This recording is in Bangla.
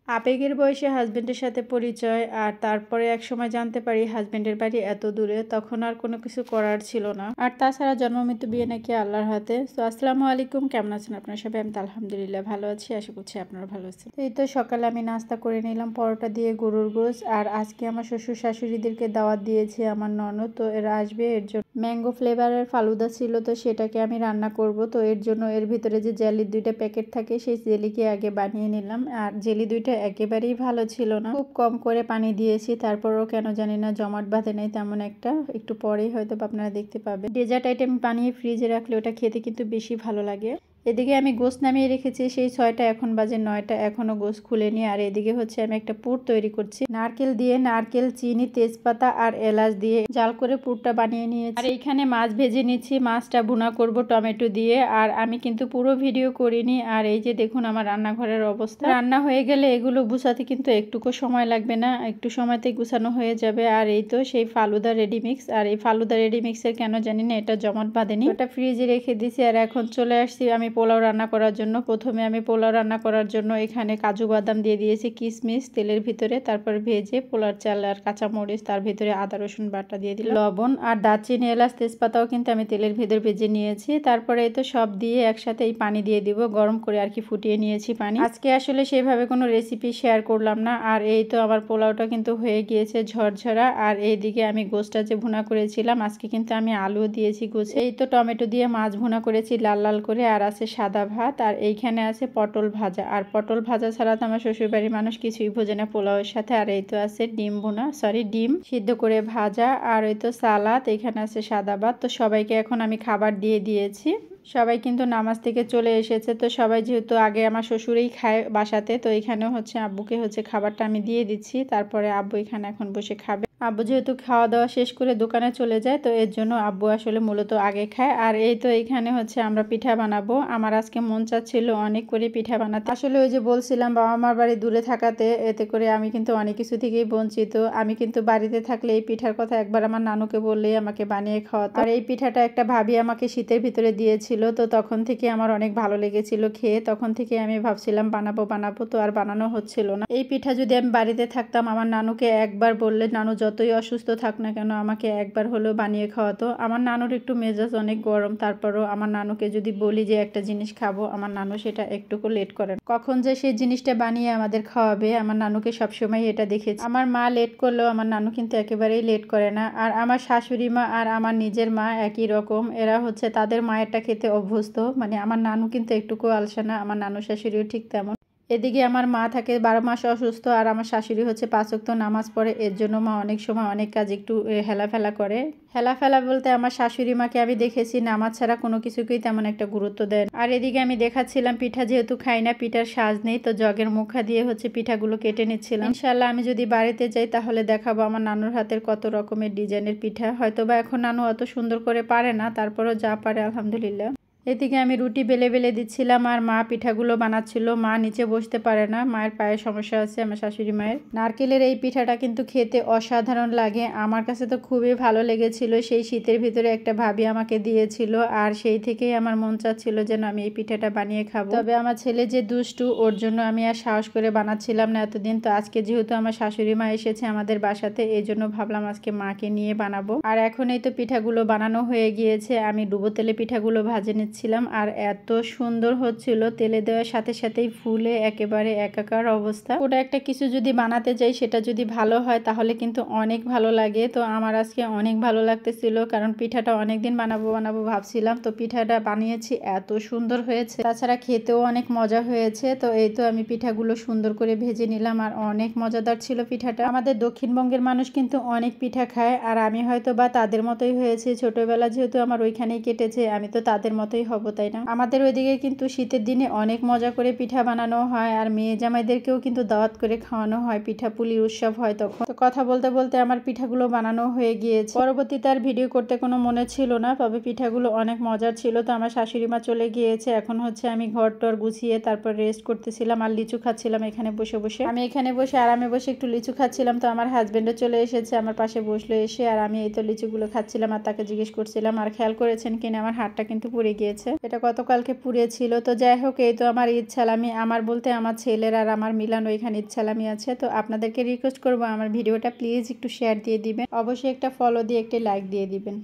আবেগের বয়সে হাজবেন্ডের সাথে পরিচয়, আর তারপরে একসময় জানতে পারি হাজবেন্ডের বাড়ি এত দূরে, তখন আর কোনো কিছু করার ছিল না। আর তাছাড়া জন্ম মৃত্যু বিয়ে নাকি আল্লাহর হাতে। তো আসসালামু আলাইকুম, কেমন আছেন আপনার সবাই? আমি তো আলহামদুলিল্লাহ ভালো আছি, আশা করছি আপনারা ভালো আছেন। তো এই তো সকালে আমি নাস্তা করে নিলাম পরোটা দিয়ে গরুর গোশ। আর আজকে আমার শ্বশুর শাশুড়িদেরকে দাওয়াত দিয়েছে আমার ননদ, তো এরা আসবে, এর জন্য ম্যাঙ্গো ফ্লেভারের ফালুদা ছিল, তো সেটাকে আমি রান্না করব। তো এর জন্য এর ভিতরে যে জেলির 2টা প্যাকেট থাকে সেই জেলিকে আগে বানিয়ে নিলাম। আর জেলি 2টা একেবারেই ভালো ছিল না, খুব কম করে পানি দিয়েছি, তারপরও কেন জানি না জমাট বাঁধে নাই তেমন একটা। একটু পরেই হয়তো আপনারা দেখতে পাবেন। ডেজার্ট আইটেম বানিয়ে ফ্রিজে রাখলে ওটা খেতে কিন্তু বেশি ভালো লাগে। এদিকে আমি গোশ নামিয়ে রেখেছি, সেই 6টা, এখন বাজে 9টা, এখনো গোশ খুলেনি। আর এদিকে হচ্ছে আমি একটা পুর তৈরি করছি নারকেল দিয়ে। নারকেল, চিনি, তেজপাতা আর এলাচ দিয়ে জাল করে পুরটা বানিয়ে নিয়েছি। আর এইখানে মাছ ভেজে নিচ্ছি, মাছটা ভুনা করব টমেটো দিয়ে। আর আমি কিন্তু পুরো ভিডিও করিনি। আর এই যে দেখুন আমার রান্নাঘরের অবস্থা। রান্না হয়ে গেলে এগুলো গুছাতে কিন্তু একটুকু সময় লাগবে না, একটু সময়তে গুছানো হয়ে যাবে। আর এই তো সেই ফালুদা রেডি মিক্স। আর এই ফালুদা রেডি মিক্সের কেন জানি না এটা জমাট বাঁধেনি, ওটা ফ্রিজে রেখে দিছি। আর এখন চলে আসছি আমি পোলাও রান্না করার জন্য। প্রথমে আমি পোলাও রান্না করার জন্য এখানে কাজু বাদাম দিয়ে দিয়েছি কিশমিশ তেলের ভিতরে, তারপর ভেজে পোলার চাল আর কাঁচামরিচ, তার ভিতরে আদা রসুন বাটা দিয়ে দিলাম, লবণ আর দারচিনি, এলাচ, তেজপাতাও কিন্তু আমি তেলের ভিতর ভেজে নিয়েছি। তারপরে এই তো সব দিয়ে একসাথে এই পানি দিয়ে দিব, গরম করে আর কি ফুটিয়ে নিয়েছি পানি। আজকে আসলে সেভাবে কোনো রেসিপি শেয়ার করলাম না। আর এই তো আমার পোলাওটা কিন্তু হয়ে গিয়েছে ঝরঝরা। আর এইদিকে আমি গোশটা যে ভুনা করেছিলাম, আজকে কিন্তু আমি আলু দিয়েছি গোশে। এই তো টমেটো দিয়ে মাছ ভুনা করেছি লাল লাল করে। আর আছে সাদা ভাত, আর এইখানে আছে পটল ভাজা। আর পটল ভাজা ছাড়া তো আমার শ্বশুরবাড়ির মানুষ কিছুই ভোজে না পোলাওয়ের সাথে। আর এই তো আছে ডিম ভুনা, ডিম সিদ্ধ করে ভাজা। আর এই তো সালাদ, এখানে আছে সাদা ভাত। তো সবাইকে এখন আমি খাবার দিয়ে দিয়েছি। সবাই কিন্তু নামাজ থেকে চলে এসেছে। তো সবাই যেহেতু আগে আমার শ্বশুরেই খায় বাসাতে, তো এখানেও হচ্ছে আব্বুকে হচ্ছে খাবারটা আমি দিয়ে দিচ্ছি। তারপরে আব্বু এখানে এখন বসে খাবে। আব্বু যেহেতু খাওয়া দাওয়া শেষ করে দোকানে চলে যায়, তো এর জন্য আব্বু আসলে মূলত আগে খায়। আর এই তো এখানে হচ্ছে আমরা পিঠা বানাবো। আমার আজকে মন চাচ্ছিল অনেক করে পিঠা বানাতে। আসলে ওই যে বলছিলাম বাবা মার বাড়ি দূরে থাকাতে এতে করে আমি কিন্তু অনেক কিছু থেকেই বঞ্চিত। আমি কিন্তু বাড়িতে থাকলে এই পিঠার কথা একবার আমার নানুকে বললেই আমাকে বানিয়ে খাওয়াতো। আর এই পিঠাটা একটা ভাবি আমাকে শীতের ভিতরে দিয়েছিল, তো তখন থেকে আমার অনেক ভালো লেগেছিল খেয়ে। তখন থেকে আমি ভাবছিলাম বানাবো বানাবো, তো আর বানানো হচ্ছিল না। এই পিঠা যদি আমি বাড়িতে থাকতাম, আমার নানুকে একবার বললে নানু যতই অসুস্থ থাক না কেন আমাকে একবার হলেও বানিয়ে খাওয়াতো। আমার নানুর একটু মেজাজ অনেক গরম, তারপরও আমার নানুকে যদি বলি যে একটা জিনিস খাবো, আমার নানু সেটা একটুকু লেট করেন। কখন যে সেই জিনিসটা বানিয়ে আমাদের খাওয়াবে, আমার নানুকে সবসময় এটা দেখেছি। আমার মা লেট করলেও আমার নানু কিন্তু একেবারেই লেট করে না। আর আমার শাশুড়ি মা আর আমার নিজের মা একই রকম, এরা হচ্ছে তাদের মায়েরটা খেতে অভ্যস্ত। মানে আমার নানু কিন্তু একটুকু আলসা না, আমার নানু শাশুড়িও ঠিক তেমন। এদিকে আমার মা থাকে 12 মাস অসুস্থ, আর আমার শাশুড়ি হচ্ছে 5 ওয়াক্ত নামাজ পড়ে। এর জন্য মা অনেক সময় অনেক কাজ একটু হেলাফেলা করে। হেলাফেলা বলতে আমার শাশুড়ি মাকে আমি দেখেছি নামাজ ছাড়া কোনো কিছুকেই তেমন একটা গুরুত্ব দেন। আর এদিকে আমি দেখাচ্ছিলাম পিঠা, যেহেতু খাই না, পিঠার সাজ নেই, তো জগের মুখা দিয়ে হচ্ছে পিঠাগুলো কেটে নিচ্ছিলাম। ইনশাল্লাহ আমি যদি বাড়িতে যাই তাহলে দেখাবো আমার নানুর হাতের কত রকমের ডিজাইনের পিঠা। হয়তো বা এখন নানু অত সুন্দর করে পারে না, তারপরও যা পারে আলহামদুলিল্লাহ। এদিকে আমি রুটি বেলে বেলে দিচ্ছিলাম, আর মা পিঠাগুলো বানাচ্ছিল। মা নিচে বসতে পারে না, মায়ের পায়ে সমস্যা আছে আমার শাশুড়ি মায়ের। নারকেলের এই পিঠাটা কিন্তু খেতে অসাধারণ লাগে, আমার কাছে তো খুবই ভালো লেগেছিল। সেই শীতের ভিতরে একটা ভাবি আমাকে দিয়েছিল, আর সেই থেকেই আমার মন চাচ্ছিল যেন আমি এই পিঠাটা বানিয়ে খাবো। তবে আমার ছেলে যে দুষ্টু, ওর জন্য আমি আর সাহস করে বানাচ্ছিলাম না এতদিন। তো আজকে যেহেতু আমার শাশুড়ি মা এসেছে আমাদের বাসাতে, এই জন্য ভাবলাম আজকে মাকে নিয়ে বানাবো। আর এখন এই তো পিঠাগুলো বানানো হয়ে গিয়েছে, আমি ডুবো তেলে পিঠাগুলো ভাজে নিচ্ছি। আর এত সুন্দর হচ্ছিল, তেলে দেওয়ার সাথে সাথেই ফুলে একেবারে একাকার অবস্থা। ওটা একটা কিছু যদি বানাতে যাই সেটা যদি ভালো হয় তাহলে কিন্তু অনেক ভালো লাগে। তো আমার আজকে অনেক ভালো লাগতেছিল, কারণ পিঠাটা অনেকদিন বানাবো বানাবো ভাবছিলাম। তো পিঠাটা বানিয়েছি, এত সুন্দর হয়েছে, তাছাড়া খেতেও অনেক মজা হয়েছে। তো এই তো আমি পিঠাগুলো সুন্দর করে ভেজে নিলাম, আর অনেক মজাদার ছিল পিঠাটা। আমাদের দক্ষিণবঙ্গের মানুষ কিন্তু অনেক পিঠা খায়, আর আমি হয়তো বা তাদের মতোই হয়েছে। ছোটবেলা যেহেতু আমার ওইখানেই কেটেছে, আমি তো তাদের মতোই হব, তাই না? আমাদের ওইদিকে কিন্তু শীতের দিনে অনেক মজা করে পিঠা বানানো হয়, আর মেয়ে জামাইদেরকেও কিন্তু দাওয়াত করে খাওয়ানো হয়, পিঠা পুলির উৎসব হয় তখন। তো কথা বলতে বলতে আমার পিঠাগুলো বানানো হয়ে গিয়েছে। পরবর্তীতে আর ভিডিও করতে কোনো মনে ছিল না, তবে পিঠাগুলো অনেক মজার ছিল। তো আমার শাশুড়ি মা চলে গিয়েছে, এখন হচ্ছে আমি ঘর টর গুছিয়ে তারপর রেস্ট করতেছিলাম আর লিচু খাচ্ছিলাম এখানে বসে বসে। আমি এখানে বসে আরামে বসে একটু লিচু খাচ্ছিলাম। তো আমার হাজবেন্ডও চলে এসেছে আমার পাশে বসলো এসে, আর আমি এই তো লিচুগুলো খাচ্ছিলাম আর তাকে জিজ্ঞেস করছিলাম। আর খেয়াল করেছেন কিনা আমার হাতটা কিন্তু পুড়ে গিয়েছে। গিয়েছে। এটা গতকালকে পুড়েছিল। তো যাই হোক, এই তো আমার ঈদ সালামি, আমার বলতে আমার ছেলের আর আমার মিলানো এখানে ঈদ সালামি আছে। তো আপনাদেরকে রিকোয়েস্ট করবো আমার ভিডিওটা প্লিজ একটু শেয়ার দিয়ে দিবেন, অবশ্যই একটা ফলো দিয়ে একটি লাইক দিয়ে দিবেন।